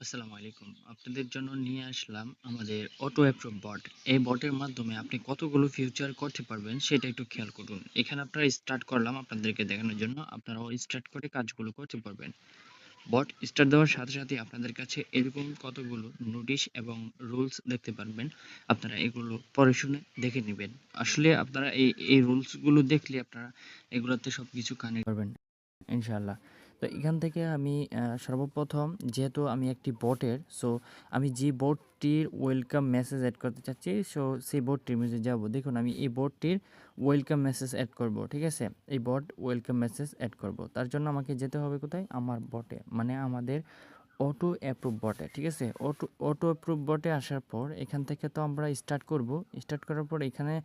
আসসালামু আলাইকুম। আপনাদের জন্য নিয়ে আসলাম আমাদের অটো অ্যাপ্রুভ বট। এই বটের মাধ্যমে আপনি কতগুলো ফিউচার করতে পারবেন সেটা একটু খেয়াল করুন। এখানে আপনারা স্টার্ট করলাম আপনাদেরকে দেখানোর জন্য। আপনারাও স্টার্ট করে কাজগুলো করতে পারবেন। বট স্টার্ট দেওয়ার সাথে সাথে আপনাদের কাছে এরকম কতগুলো নোটিশ এবং রুলস দেখতে পারবেন। আপনারা এগুলো পড়ে শুনে দেখে নেবেন। আসলে আপনারা এই রুলসগুলো দেখলে আপনারা এগুলোতে সবকিছু কানেক্ট করবেন ইনশাআল্লাহ। তো এখান থেকে আমি সর্বপ্রথম যেহেতু আমি একটি বটের আমি যে বোটটির ওয়েলকাম মেসেজ অ্যাড করতে চাচ্ছি সেই বোটটির মধ্যে যাব। দেখুন আমি এই বোটটির ওয়েলকাম মেসেজ অ্যাড করব, ঠিক আছে? এই বট ওয়েলকাম মেসেজ অ্যাড করব, তার জন্য আমাকে যেতে হবে কোথায়? আমার বটে, মানে আমাদের অটো অ্যাপ্রুভ বটে, ঠিক আছে? অটো অ্যাপ্রুভ বটে আসার পর এখান থেকে তো আমরা স্টার্ট করব। স্টার্ট করার পর এখানে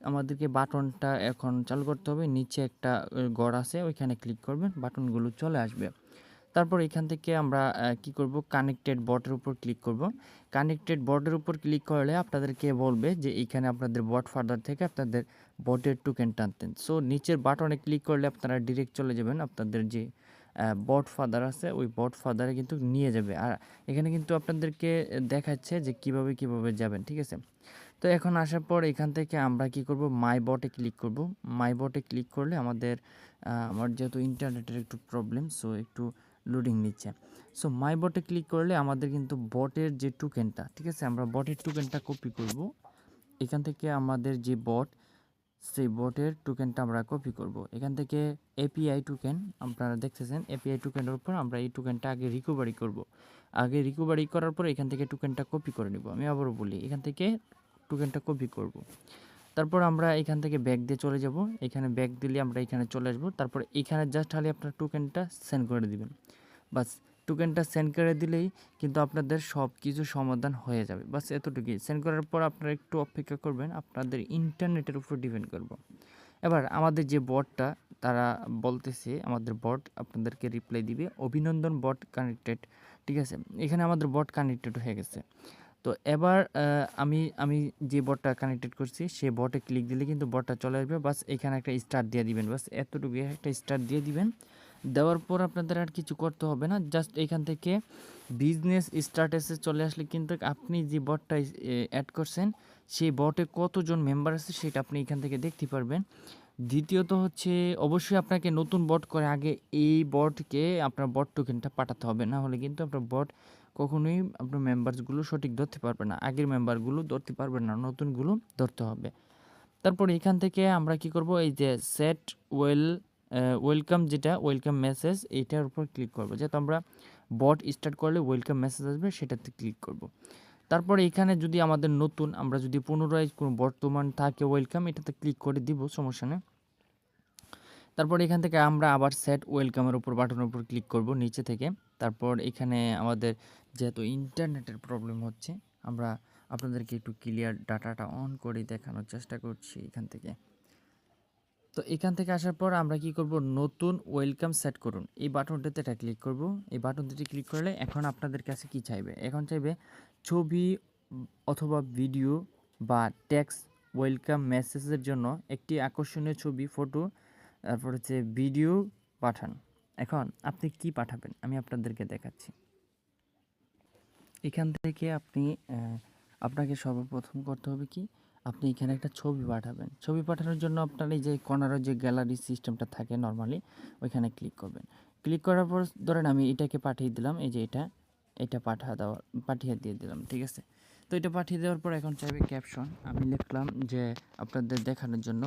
আমাদেরকে বাটনটা এখন চালু করতে হবে। নিচে একটা ঘর আছে, ওইখানে ক্লিক করবেন, বাটনগুলো চলে আসবে। তারপর এখান থেকে আমরা কি করব? কানেক্টেড বটের উপর ক্লিক করব। কানেক্টেড বটের উপর ক্লিক করলে আপনাদেরকে বলবে যে এইখানে আপনাদের বট ফাদার থেকে আপনাদের বটের টোকেন টানতেন। নিচের বাটনে ক্লিক করলে আপনারা ডিরেক্ট চলে যাবেন আপনাদের যে বট ফাদার আছে, ওই বট ফাদারে কিন্তু নিয়ে যাবে। আর এখানে কিন্তু আপনাদেরকে দেখাচ্ছে যে কিভাবে যাবেন, ঠিক আছে? তো এখন আসার পর এখান থেকে আমরা কি করব? মাই বটে ক্লিক করব। মাই বটে ক্লিক করলে আমার যেহেতু ইন্টারনেটের একটু প্রবলেম, একটু লোডিং নিচ্ছে। মাই বটে ক্লিক করলে আমাদের কিন্তু বটের যে টোকেনটা, ঠিক আছে? আমরা বটের টোকেনটা কপি করব। এখান থেকে আমাদের যে বট, সেই বটের টোকেনটা আমরা কপি করব। এখান থেকে এপিআই টোকেন আপনারা দেখতেছেন, এপিআই টোকেনের উপর আমরা এই টোকেনটা আগে রিকভারি করব। আগে রিকভারি করার পর এখান থেকে টোকেনটা কপি করে নিব। আমি আবারও বলি, এখান থেকে টোকেনটা কপি করব। তারপর আমরা এখান থেকে ব্যাক দিয়ে চলে যাব। এখানে ব্যাক দিলে আমরা এখানে চলে আসব। তারপর এখানে জাস্ট খালি আপনার টোকেনটা সেন্ড করে দিবেন। বাস, টোকেনটা সেন্ড করে দিলেই কিন্তু আপনাদের সব কিছু সমাধান হয়ে যাবে। বাস এতটুকুই। সেন্ড করার পর আপনারা একটু অপেক্ষা করবেন, আপনাদের ইন্টারনেটের উপর ডিপেন্ড করব। এবার আমাদের যে বটটা, তারা বলতেছে আমাদের বট আপনাদেরকে রিপ্লাই দিবে, অভিনন্দন বট কানেক্টেড, ঠিক আছে? এখানে আমাদের বট কানেক্টেড হয়ে গেছে। তো এবার আমি যে বটটা কানেক্টেড করছি সেই বটে ক্লিক দিলে কিন্তু বটটা চলে আসবে। বাস এখানে একটা স্টার দিয়ে দিবেন, বাস এতটুকু, একটা স্টার দিয়ে দিবেন। দেওয়ার পর আপনাদের আর কিছু করতে হবে না, জাস্ট এখান থেকে বিজনেস স্ট্যাটাসে চলে আসলে কিন্তু আপনি যে বটটা অ্যাড করছেন সেই বটে কতজন মেম্বার আছে সেটা আপনি এখান থেকে দেখতে পারবেন। দ্বিতীয়ত হচ্ছে, অবশ্যই আপনাকে নতুন বট করে আগে এই বটকে আপনার বট টোকেনটা পাঠাতে হবে, না হলে কিন্তু আপনার বট কখনোই আপনার মেম্বারসগুলো সঠিক ধরতে পারবে না। আগের মেম্বারগুলো ধরতে পারবে না, নতুনগুলো ধরতে হবে। তারপর এখান থেকে আমরা কি করব? এই যে সেট ওয়েলকাম, যেটা ওয়েলকাম মেসেজ, এইটার উপর ক্লিক করব। যেহেতু আমরা বট স্টার্ট করলে ওয়েলকাম মেসেজ আসবে, সেটাতে ক্লিক করব। তারপর এখানে যদি আমাদের নতুন, আমরা যদি পুনরায় কোনো বর্তমান থাকে ওয়েলকাম, এটাতে ক্লিক করে দিব, সমস্যা নেই। তারপর এখান থেকে আমরা আবার সেট ওয়েলকামের উপর বাটনের উপর ক্লিক করব নিচে থেকে। তারপর এখানে আমাদের যেহেতু ইন্টারনেটের প্রবলেম হচ্ছে, আমরা আপনাদেরকে একটু ক্লিয়ার ডাটাটা অন করে দেখানোর চেষ্টা করছি এখান থেকে। তো এখান থেকে আসার পর আমরা কি করব? নতুন ওয়েলকাম সেট করুন, এই বাটনটাতে এটা ক্লিক করব। এই বাটনটিতে ক্লিক করলে এখন আপনাদের কাছে কি চাইবে? এখন চাইবে ছবি অথবা ভিডিও বা টেক্সট ওয়েলকাম মেসেজের জন্য একটি আকর্ষণীয় ছবি, ফটো, তারপর হচ্ছে ভিডিও পাঠান। এখন আপনি কি পাঠাবেন আমি আপনাদেরকে দেখাচ্ছি। এখান থেকে আপনাকে সর্বপ্রথম করতে হবে কি, আপনি এখানে একটা ছবি পাঠাবেন। ছবি পাঠানোর জন্য আপনার এই যে কর্নারের যে গ্যালারি সিস্টেমটা থাকে নর্মালি, ওইখানে ক্লিক করবেন। ক্লিক করার পর ধরেন আমি এটাকে পাঠিয়ে দিলাম, এই যে এটা পাঠিয়ে দিয়ে দিলাম, ঠিক আছে? তো এটা পাঠিয়ে দেওয়ার পর এখন চাইবে ক্যাপশন। আমি লিখলাম যে আপনাদের দেখানোর জন্য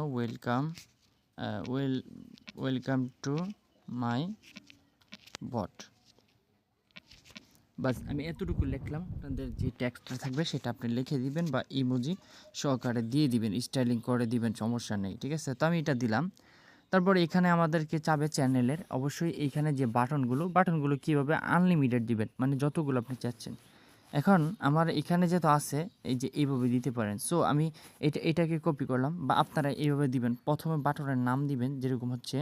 ওয়েলকাম টু মাই বট। বাস আমি এতটুকু লিখলাম। আপনাদের যে টেক্সটটা থাকবে সেটা আপনি লিখে দিবেন বা ইমোজি সহকারে দিয়ে দিবেন, স্টাইলিং করে দিবেন, সমস্যা নেই, ঠিক আছে? তো আমি এটা দিলাম। তারপর এখানে আমাদেরকে চাবে চ্যানেলের। অবশ্যই এইখানে যে বাটনগুলো কীভাবে আনলিমিটেড দিবেন, মানে যতগুলো আপনি চাচ্ছেন। এখন আমার এখানে যেহেতু আছে, এই যে এইভাবে দিতে পারেন। আমি এটাকে কপি করলাম, বা আপনারা এইভাবে দিবেন। প্রথমে বাটনের নাম দিবেন, যেরকম হচ্ছে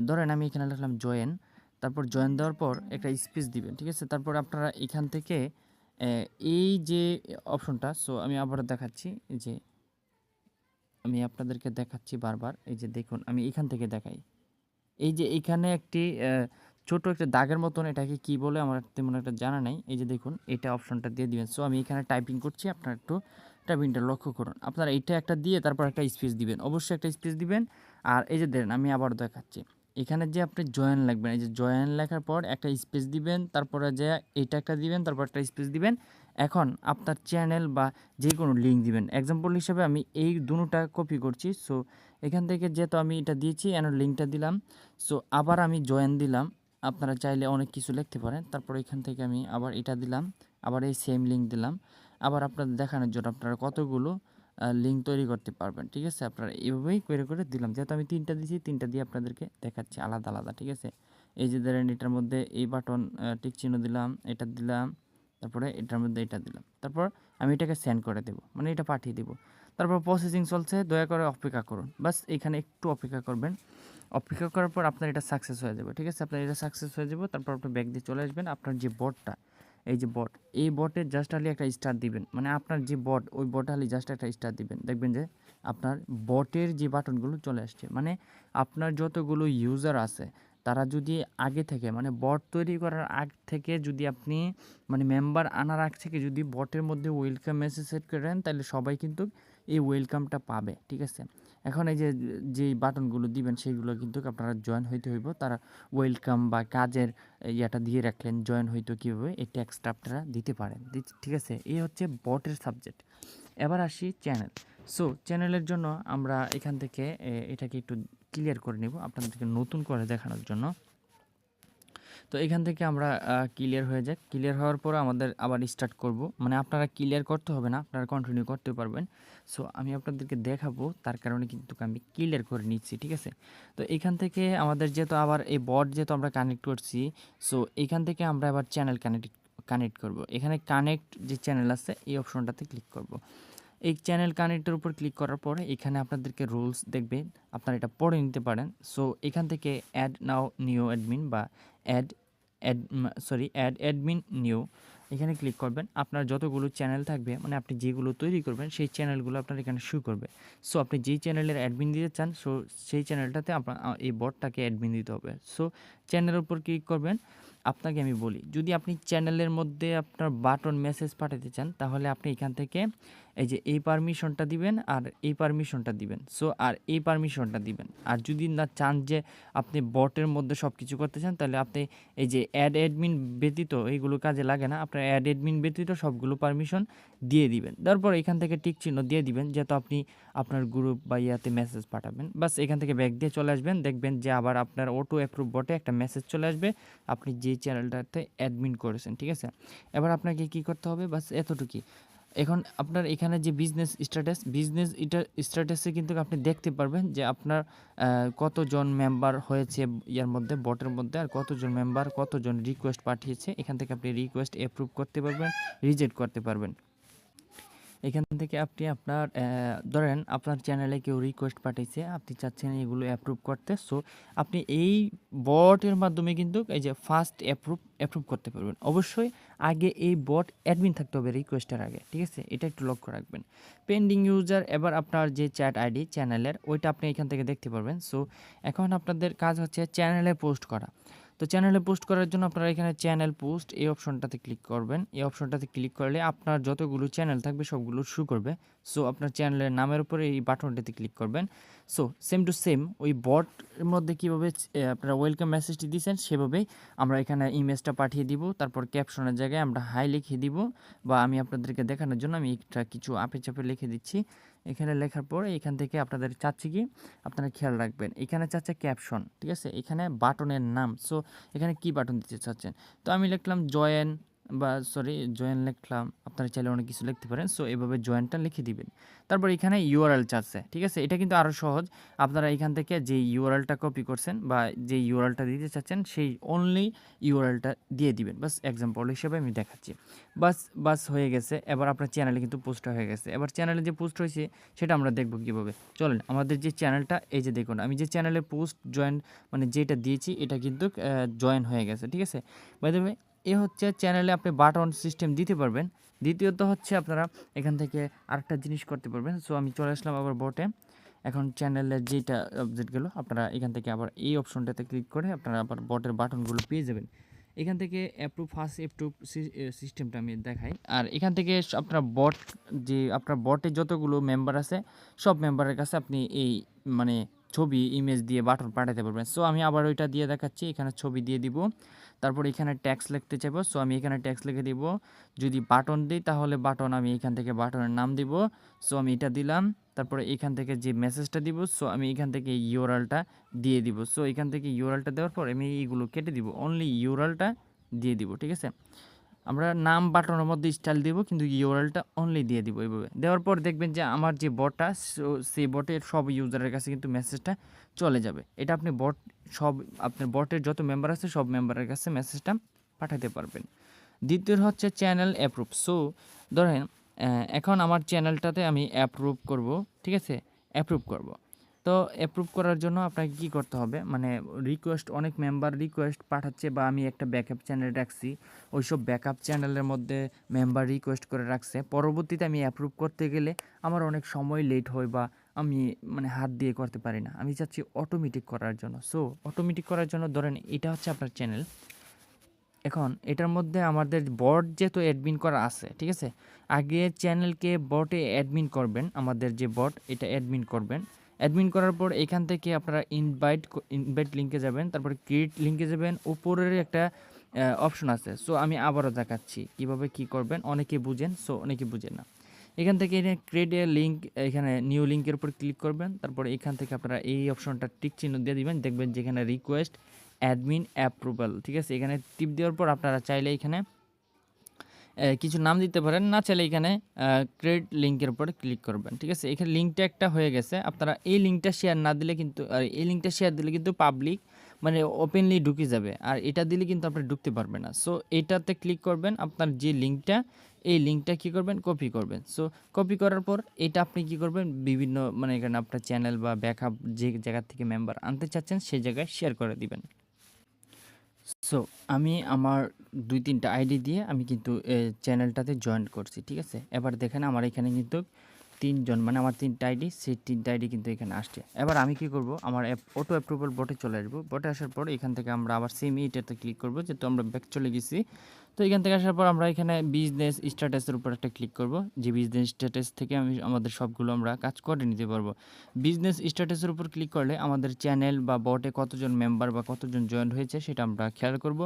ধরেন আমি এখানে লিখলাম জয়েন। তারপর জয়েন দেওয়ার পর একটা স্পেস দিবেন, ঠিক আছে? তারপর আপনারা এখান থেকে এই যে অপশনটা, আমি আবার দেখাচ্ছি, এই যে আমি আপনাদেরকে দেখাচ্ছি বারবার, এই যে দেখুন আমি এখান থেকে দেখাই। এই যে এখানে একটি ছোট একটা দাগের মতন, এটাকে কি বলে আমার তেমন একটা জানা নাই। এই যে দেখুন এটা অপশনটা দিয়ে দিবেন। সো আমি এখানে টাইপিং করছি, আপনারা একটু টাইপিংটা লক্ষ্য করুন। আপনারা এইটা একটা দিয়ে তারপর একটা স্পেস দিবেন, অবশ্যই একটা স্পেস দিবেন। আর এই যে দেখেন আমি আবার দেখাচ্ছি, এখানে যে আপনি জয়েন লিখবেন, এই যে জয়েন লেখার পর একটা স্পেস দিবেন, তারপরে যে এইটা একটা দিবেন, তারপর একটা স্পেস দিবেন। এখন আপনার চ্যানেল বা যে কোনো লিঙ্ক দিবেন। এক্সাম্পল হিসেবে আমি এই দুটোটা কপি করছি। সো এখান থেকে যেহেতু আমি এটা দিয়েছি, এর লিঙ্কটা দিলাম। সো আবার আমি জয়েন দিলাম, আপনারা চাইলে অনেক কিছু লিখতে পারেন। তারপর এখান থেকে আমি আবার এটা দিলাম, আবার এই সেম লিঙ্ক দিলাম। আবার আপনাদের দেখানোর জন্য আপনারা কতগুলো লিঙ্ক তৈরি করতে পারবেন, ঠিক আছে। আপনারা এইভাবেই করে করে দিলাম, যেহেতু আমি 3টা দিয়েছি 3টা দিয়ে আপনাদেরকে দেখাচ্ছি আলাদা আলাদা, ঠিক আছে। এই যে ধরেন এটার মধ্যে এই বাটন টিক চিহ্ন দিলাম, এটা দিলাম, তারপরে এটার মধ্যে এটা দিলাম, তারপর আমি এটাকে সেন্ড করে দেবো, মানে এটা পাঠিয়ে দেবো। তারপর প্রসেসিং চলছে, দয়া করে অপেক্ষা করুন, বাস এখানে একটু অপেক্ষা করবেন। অপেক্ষা করার পর আপনার এটা সাকসেস হয়ে যাবে, ঠিক আছে। আপনার এটা সাকসেস হয়ে যাবে, তারপর আপনি ব্যাক দিয়ে চলে আসবেন। আপনার যে বটটা, এই যে বট, এই বটের জাস্ট খালি একটা স্টার দিবেন, মানে আপনার যে বট, ওই বট খালি জাস্ট একটা স্টার দিবেন, দেখবেন যে আপনার বটের যে বাটনগুলো চলে আসছে। মানে আপনার যতগুলো ইউজার আছে তারা যদি আগে থেকে, মানে বট তৈরি করার আগ থেকে যদি আপনি, মানে মেম্বার আনার আগ থেকে যদি বটের মধ্যে ওয়েলকাম মেসেজ সেট করেন, তাহলে সবাই কিন্তু এই ওয়েলকামটা পাবে, ঠিক আছে। এখন এই যে যেই বাটনগুলো দিবেন সেইগুলো কিন্তু আপনারা জয়েন হইতে হইব। তারা ওয়েলকাম বা কাজের ইয়াটা দিয়ে রাখলেন, জয়েন হইতো কীভাবে, এই টেক্সটটা আপনারা দিতে পারেন, ঠিক আছে। এই হচ্ছে বটের সাবজেক্ট। এবার আসি চ্যানেল। সো চ্যানেলের জন্য আমরা এখান থেকে এটাকে একটু ক্লিয়ার করে নেব আপনাদেরকে নতুন করে দেখানোর জন্য। তো এখান থেকে আমরা ক্লিয়ার হয়ে যাক। ক্লিয়ার হওয়ার পর আমাদের আবার স্টার্ট করব, মানে আপনারা ক্লিয়ার করতে হবে না, আপনারা কন্টিনিউ করতে পারবেন। সো আমি আপনাদেরকে দেখাবো, তার কারণে কিন্তু আমি ক্লিয়ার করে নিচ্ছি, ঠিক আছে। তো এখান থেকে আমাদের যেহেতু আবার এই বট যেহেতু আমরা কানেক্ট করছি, সো এখান থেকে আমরা আবার চ্যানেল কানেক্ট করব। এখানে কানেক্ট যে চ্যানেল আছে এই অপশনটাতে ক্লিক করব। এই চ্যানেল কানেক্টের উপর ক্লিক করার পরে এখানে আপনাদেরকে রুলস দেখবেন, আপনারা এটা পড়ে নিতে পারেন। সো এখান থেকে অ্যাড নাও নিউ অ্যাডমিন বা অ্যাড অ্যাড অ্যাডমিন নিউ, এখানে ক্লিক করবেন। আপনার যতগুলো চ্যানেল থাকবে, মানে আপনি যেগুলো তৈরি করবেন সেই চ্যানেলগুলো আপনার এখানে শো করবে। সো আপনি যেই চ্যানেলের অ্যাডমিন দিতে চান, সো সেই চ্যানেলটাতে আপনার এই বটটাকে অ্যাডমিন দিতে হবে। সো চ্যানেলের উপর ক্লিক করবেন। আপনাকে আমি বলি, যদি আপনি চ্যানেলের মধ্যে আপনার বাটন মেসেজ পাঠাতে চান, তাহলে আপনি এখান থেকে এই যে এই পারমিশনটা দিবেন আর এই পারমিশনটা দিবেন। সো আর এই পারমিশনটা দিবেন। আর যদি না চান যে আপনি বটের মধ্যে সব কিছু করতে চান, তাহলে আপনি এই যে অ্যাড অ্যাডমিন ব্যতীত এইগুলো কাজে লাগে না, আপনার অ্যাড অ্যাডমিন ব্যতীত সবগুলো পারমিশন দিয়ে দিবেন। তারপর এখান থেকে টিক চিহ্ন দিয়ে দিবেন, যেহেতু আপনি আপনার গ্রুপ বা ইয়াতে মেসেজ পাঠাবেন। বাস এখান থেকে ব্যাক দিয়ে চলে আসবেন, দেখবেন যে আবার আপনার অটো অ্যাপ্রুভ বটে একটা মেসেজ চলে আসবে, আপনি যে চ্যানেলটাতে অ্যাডমিন করেছেন, ঠিক আছে। এবার আপনাকে কি করতে হবে, বাস এতটুকুই। এখন আপনার এখানে যে বিজনেস স্ট্যাটাসে কিন্তু আপনি দেখতে পারবেন যে আপনার কতজন মেম্বার হয়েছে ইয়ার মধ্যে, বটের মধ্যে, আর কতজন মেম্বার, কতজন রিকোয়েস্ট পাঠিয়েছে। এখান থেকে আপনি রিকোয়েস্ট অ্যাপ্রুভ করতে পারবেন, রিজেক্ট করতে পারবেন। এখান থেকে আপনি আপনার ধরেন আপনার চ্যানেলে কেউ রিকোয়েস্ট পাঠিয়েছে, আপনি চাচ্ছেন এগুলো অ্যাপ্রুভ করতে। সো আপনি এই বটের মাধ্যমে কিন্তু এই যে ফার্স্ট অ্যাপ্রুভ করতে পারবেন। অবশ্যই আগে এই বট অ্যাডমিন থাকতে হবে রিকোয়েস্টের আগে, ঠিক আছে, এটা একটু লক্ষ্য রাখবেন। পেন্ডিং ইউজার, এবার আপনার যে চ্যাট আইডি চ্যানেলের, ওইটা আপনি এখান থেকে দেখতে পারবেন। সো এখন আপনাদের কাজ হচ্ছে চ্যানেলে পোস্ট করা। তো চ্যানেলে পোস্ট করার জন্য আপনারা এখানে চ্যানেল পোস্ট এই অপশনটাতে ক্লিক করবেন। এই অপশনটাতে ক্লিক করলে আপনার যতগুলো চ্যানেল থাকবে সবগুলো শো করবে। সো আপনার চ্যানেলের নামের উপরে এই বাটনটাতে ক্লিক করবেন। সো সেম টু সেম ওই বটের মধ্যে কীভাবে আপনারা ওয়েলকাম মেসেজটি দিয়েছেন, সেভাবেই আমরা এখানে ইমেজটা পাঠিয়ে দিব। তারপর ক্যাপশনের জায়গায় আমরা হাই লিখে দিব, বা আমি আপনাদেরকে দেখানোর জন্য আমি একটা কিছু আপে চাপে লিখে দিচ্ছি। এখানে লেখার পর এখান থেকে আপনাদের চাচ্ছে কি, আপনারা খেয়াল রাখবেন, এখানে চাচ্ছে ক্যাপশন, ঠিক আছে, এখানে বাটনের নাম। সো এখানে কি বাটন দিতে চাচ্ছেন, তো আমি লিখলাম জয়েন, বা জয়েন লিখলাম, আপনারা চাইলে অনেক কিছু লিখতে পারেন। সো এভাবে জয়েনটা লিখে দিবেন। তারপর এখানে ইউআরএল চাচ্ছে, ঠিক আছে, এটা কিন্তু আরও সহজ। আপনারা এখান থেকে যে ইউআরএলটা কপি করছেন বা যে ইউআরএলটা দিতে চাচ্ছেন সেই অনলি ইউআরএলটা দিয়ে দিবেন। বাস এক্সাম্পল হিসেবে আমি দেখাচ্ছি। বাস হয়ে গেছে। এবার আপনার চ্যানেলে কিন্তু পোস্ট হয়ে গেছে। এবার চ্যানেলে যে পোস্ট হয়েছে সেটা আমরা দেখব কীভাবে। চলেন, আমাদের যে চ্যানেলটা, এই যে দেখুন আমি যে চ্যানেলে পোস্ট জয়েন মানে যেটা দিয়েছি এটা কিন্তু জয়েন হয়ে গেছে, ঠিক আছে। বাই দ্য ওয়ে, এ হচ্ছে চ্যানেলে আপনি বাটন সিস্টেম দিতে পারবেন। দ্বিতীয়ত হচ্ছে আপনারা এখান থেকে আরেকটা জিনিস করতে পারবেন। সো আমি চলে আসলাম আবার বটে। এখন চ্যানেলের যেটা অবজেক্ট গেল আপনারা এখান থেকে আবার এই অপশনটাতে ক্লিক করে আপনারা আবার বটের বাটনগুলো পেয়ে যাবেন। এখান থেকে অ্যাপ্রুভ ফার্স্ট অ্যাপ্রুভ সিস্টেমটা আমি দেখাই। আর এখান থেকে আপনার বট যে আপনার বটে যতগুলো মেম্বার আছে সব মেম্বারের কাছে আপনি এই মানে ছবি ইমেজ দিয়ে বাটন পাঠাতে পারবেন। সো আমি আবার ওইটা দিয়ে দেখাচ্ছি, এখানে ছবি দিয়ে দিব, তারপর এখানে ট্যাক্স লিখতে চাইবো। সো আমি এখানে ট্যাক্স লিখে দিব। যদি বাটন দিই তাহলে বাটন আমি এখান থেকে বাটনের নাম দিব। সো আমি এটা দিলাম। তারপরে এখান থেকে যে মেসেজটা দিব, সো আমি এখান থেকে ইউআরএলটা দিয়ে দিব। সো এখান থেকে ইউআরএলটা দেওয়ার পর আমি এইগুলো কেটে দিব, অনলি ইউআরএলটা দিয়ে দিব। ঠিক আছে, আমরা নাম বাটনের মধ্যে স্টাইল দিব কিন্তু ইউআরএলটা অনলি দিয়ে দিব। এইভাবে দেওয়ার পর দেখবেন যে আমার যে বটটা সেই বটের সব ইউজারের কাছে কিন্তু মেসেজটা চলে যাবে। এটা আপনি বট সব আপনার বটের যত মেম্বার আছে সব মেম্বারের কাছে মেসেজটা পাঠাতে পারবেন। দ্বিতীয় হচ্ছে চ্যানেল অ্যাপ্রুভ। সো ধরেন এখন আমার চ্যানেলটাতে আমি অ্যাপ্রুভ করব, ঠিক আছে, অ্যাপ্রুভ করব। তো অ্যাপ্রুভ করার জন্য আপনাকে কী করতে হবে, মানে রিকোয়েস্ট অনেক মেম্বার রিকোয়েস্ট পাঠাচ্ছে বা আমি একটা ব্যাকআপ চ্যানেল রাখছি, ওইসব ব্যাকআপ চ্যানেলের মধ্যে মেম্বার রিকোয়েস্ট করে রাখছে, পরবর্তীতে আমি অ্যাপ্রুভ করতে গেলে আমার অনেক সময় লেট হয় বা আমি মানে হাত দিয়ে করতে পারি না। আমি চাচ্ছি অটোমেটিক করার জন্য। সো অটোমেটিক করার জন্য ধরেন এটা হচ্ছে আপনার চ্যানেল। এখন এটার মধ্যে আমাদের বট যেহেতু অ্যাডমিন করা আছে, ঠিক আছে, আগে চ্যানেলকে বটে অ্যাডমিন করবেন, আমাদের যে বট এটা অ্যাডমিন করবেন। অ্যাডমিন করার পর এখান থেকে আপনারা ইনভাইট লিঙ্কে যাবেন, তারপরে ক্রিয়েট লিঙ্কে যাবেন, উপরের একটা অপশন আছে। সো আমি আবারও দেখাচ্ছি কীভাবে কী করবেন, অনেকে বুঝেন, সো অনেকে বুঝেন না। এখান থেকে ক্রিয়েট এ লিঙ্ক, এখানে নিউ লিঙ্কের উপর ক্লিক করবেন, তারপরে এখান থেকে আপনারা এই অপশনটা টিক চিহ্ন দিয়ে দিবেন, দেখবেন যেখানে রিকোয়েস্ট অ্যাডমিন অ্যাপ্রুভাল, ঠিক আছে, এখানে টিপ দেওয়ার পর আপনারা চাইলে এখানে কিছু নাম দিতে পারেন, না চাইলে এখানে ক্রিয়েট লিঙ্কের উপরে ক্লিক করবেন। ঠিক আছে, এখানে লিঙ্কটা একটা হয়ে গেছে। আপনারা এই লিঙ্কটা শেয়ার না দিলে কিন্তু এই লিঙ্কটা শেয়ার দিলে কিন্তু পাবলিক মানে ওপেনলি ঢুকে যাবে, আর এটা দিলে কিন্তু আপনি ঢুকতে পারবেন না। সো এটাতে ক্লিক করবেন, আপনার যে লিঙ্কটা এই লিঙ্কটা কী করবেন, কপি করবেন। সো কপি করার পর এটা আপনি কী করবেন, বিভিন্ন মানে এখানে আপনার চ্যানেল বা ব্যাকআপ যে জায়গা থেকে মেম্বার আনতে চাচ্ছেন সেই জায়গায় শেয়ার করে দিবেন। সো আমি আমার ২-৩টা আইডি দিয়ে আমি কিন্তু চ্যানেলটাতে জয়েন করছি, ঠিক আছে। এবার দেখেন আমার এখানে কিন্তু ৩ জন, মানে আমার ৩টা আইডি, সেই ৩টা আইডি কিন্তু এখানে আসছে। এবার আমি কি করব, আমার অটো অ্যাপ্রুভাল বটে চলে আসবো। বটে আসার পর এখান থেকে আমরা আবার সেম এটাতে ক্লিক করব, যেহেতু আমরা ব্যাক চলে গেছি। তো এখান থেকে আসার পর আমরা এখানে বিজনেস স্ট্যাটাসের উপর একটা ক্লিক করব, যে বিজনেস স্ট্যাটাস থেকে আমাদের সবগুলো আমরা কাজ করে নিতে পারবো। বিজনেস স্ট্যাটাসের উপর ক্লিক করলে আমাদের চ্যানেল বা বটে কতজন মেম্বার বা কতজন জয়েন হয়েছে সেটা আমরা খেয়াল করব।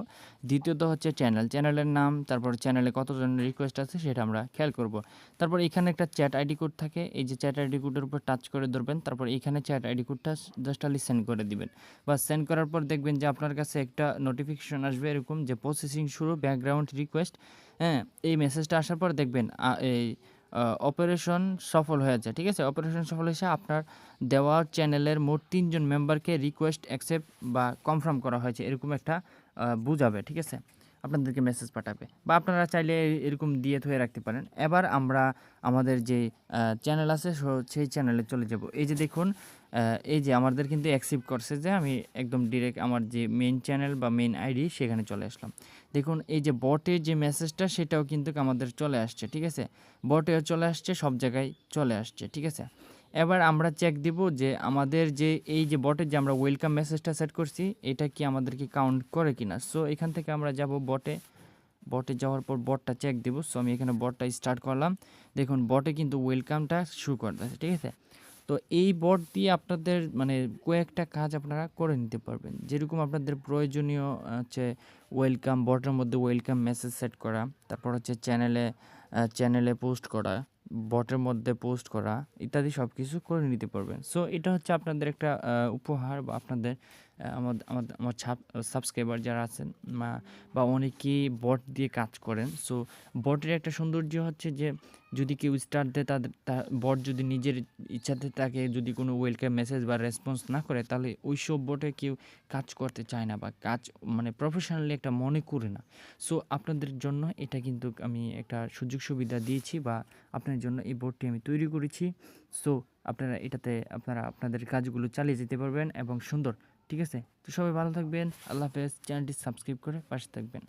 দ্বিতীয়ত হচ্ছে চ্যানেলের নাম, তারপর চ্যানেলে কতজন রিকোয়েস্ট আছে সেটা আমরা খেয়াল করব। তারপর এখানে একটা চ্যাট আইডি কোড থাকে, এই যে চ্যাট আইডি কোডের উপর টাচ করে ধরবেন, তারপর এখানে চ্যাট আইডি কোডটা জাস্ট খালি সেন্ড করে দিবেন। বা সেন্ড করার পর দেখবেন যে আপনার কাছে একটা নোটিফিকেশন আসবে এরকম, যে প্রসেসিং শুরু, ব্যাকগ্রাউন্ড রিকোয়েস্ট। হ্যাঁ, এই মেসেজটা আসার পর দেখবেন এই অপারেশন সফল হয়েছে, ঠিক আছে। অপারেশন সফল হয়েছে, আপনার দেওয়া চ্যানেলের মোট ৩ জন মেম্বারকে রিকোয়েস্ট অ্যাকসেপ্ট বা কনফার্ম করা হয়েছে এরকম একটা বুঝাবে, ঠিক আছে, আপনাদেরকে মেসেজ পাঠাবে, বা আপনারা চাইলে এরকম দিয়ে থুয়ে রাখতে পারেন। এবার আমরা আমাদের যে চ্যানেল আছে সেই চ্যানেলে চলে যাব। এই যে দেখুন, এই যে আমাদের কিন্তু অ্যাকসেপ্ট করছে, যে আমি একদম ডিরেক্ট আমার যে মেইন চ্যানেল বা মেইন আইডি সেখানে চলে আসলাম। দেখুন এই যে বটের যে মেসেজটা সেটাও কিন্তু আমাদের চলে আসছে, ঠিক আছে, বটেও চলে আসছে, সব জায়গায় চলে আসছে, ঠিক আছে। এবার আমরা চেক দিব যে আমাদের যে এই যে বটের যে আমরা ওয়েলকাম মেসেজটা সেট করছি এটা কি আমাদেরকে কাউন্ট করে কিনা। সো এখান থেকে আমরা যাব বটে যাওয়ার পর বটটা চেক দেব। সো আমি এখানে বটটা স্টার্ট করলাম, দেখুন বটে কিন্তু ওয়েলকামটা শুরু করতেছে, ঠিক আছে। তো এই বট দিয়ে আপনাদের মানে কয়েকটা কাজ আপনারা করে নিতে পারবেন, যেরকম আপনাদের প্রয়োজনীয় হচ্ছে ওয়েলকাম, বটের মধ্যে ওয়েলকাম মেসেজ সেট করা, তারপর হচ্ছে চ্যানেলে পোস্ট করা, বটের মধ্যে পোস্ট করা ইত্যাদি সব কিছু করে নিতে পারবেন। সো এটা হচ্ছে আপনাদের একটা উপহার, বা আপনাদের আমার সাবস্ক্রাইবার যারা আছেন বা অনেকেই বট দিয়ে কাজ করেন। সো বটের একটা সৌন্দর্য হচ্ছে যে যদি কেউ স্টার্ট দেয়, বট যদি নিজের ইচ্ছাতে তাকে যদি কোনো ওয়েলকাম মেসেজ বা রেসপন্স না করে, তাহলে ওই সব বটে কেউ কাজ করতে চায় না বা কাজ মানে প্রফেশনালি একটা মনে করে না। সো আপনাদের জন্য এটা কিন্তু আমি একটা সুযোগ সুবিধা দিয়েছি, বা আপনার জন্য এই বোর্ডটি আমি তৈরি করেছি। সো আপনারা এটাতে আপনাদের কাজগুলো চালিয়ে যেতে পারবেন এবং সুন্দর, ঠিক আছে। তো সবাই ভালো থাকবেন, আল্লাহ হাফেজ, চ্যানেলটি সাবস্ক্রাইব করে পাশে থাকবেন।